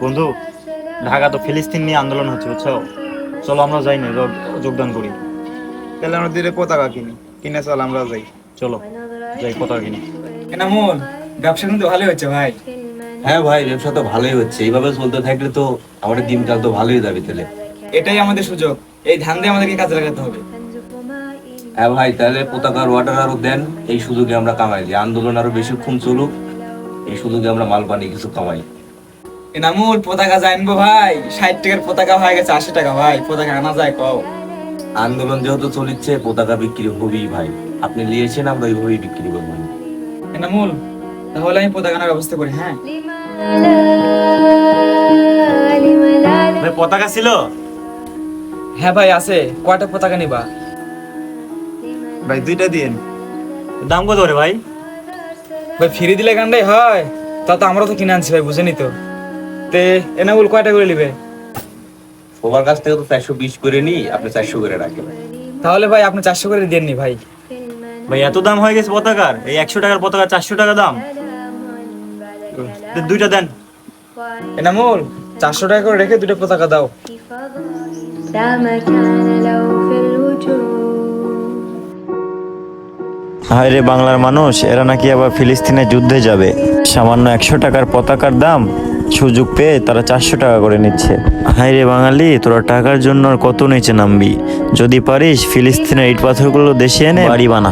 বন্ধু, ঢাকা তো ফিলিস্তিন নিয়ে আন্দোলন হচ্ছে, বুঝছো? চলো আমরা যাই না, যোগদান করি। তাহলে আমরা দিলে পতাকা কিনি, কিনে চল আমরা যাই। চলো যাই, পতাকা কিনি। এনামুল, ব্যবসা কিন্তু ভালোই হচ্ছে ভাই। হ্যাঁ ভাই, ব্যবসা তো ভালোই হচ্ছে। এইভাবে চলতে থাকলে তো আমাদের দিনকাল তো ভালোই যাবে তাহলে। এটাই আমাদের সুযোগ, এই ধান দিয়ে আমাদেরকে কাজে লাগাতে হবে। হ্যাঁ ভাই, তাহলে পতাকার অর্ডার আরো দেন। এই সুযোগে আমরা কামাই দিই, আন্দোলন আরো বেশিক্ষণ চলুক। এই সুযোগে আমরা মাল পানি কিছু কামাই। এনামুল, পতাকা জানবো ভাই, 60 টাকার পতাকা হয়ে গেছে 80 টাকা। ভাই পতাকা আনা যায় কও? আন্দোলন যেহেতু চলিচ্ছে, পতাকা বিক্রি হবেই ভাই। আপনি নিয়েছেন, আমরা ওইভাবেই বিক্রি করবো। এনামুল, তাহলে আমি পতাকা আনার ব্যবস্থা করি। হ্যাঁ ভাই পতাকা ছিল? হ্যাঁ ভাই আছে। কয়টা পতাকা নিবা? ভাই 2টা দিন। দাম কত করে ভাই? ভাই ফ্রি দিলে গান্ডাই হয়, তা তো আমরা তো কিনে আনছি ভাই, বুঝেনি তো। তে এনামুল কয়টা করে নিবে? সবার কাছ থেকে তো 420 করে নি, আপনি 400 করে রাখেন। তাহলে ভাই আপনি 400 করে দেননি ভাই। ভাই এত দাম হয়ে গেছে পতাকার? এই 100 টাকার পতাকা 400 টাকা দাম? দুইটা দেন। এনামুল, 400 টাকা করে রেখে 2টা পতাকা দাও। لا مكان له في الوجود. হায় রে বাংলার মানুষ, এরা নাকি আবার ফিলিস্তিনের যুদ্ধে যাবে। সামান্য 100 টাকার পতাকার দাম সুযোগ পেয়ে তারা 400 টাকা করে নিচ্ছে। হায় রে বাঙালি, তোরা টাকার জন্য আর কত নিচে নামবি? যদি পারিস ফিলিস্তিনের ইট পাথরগুলো দেশে এনে বাড়ি বানা।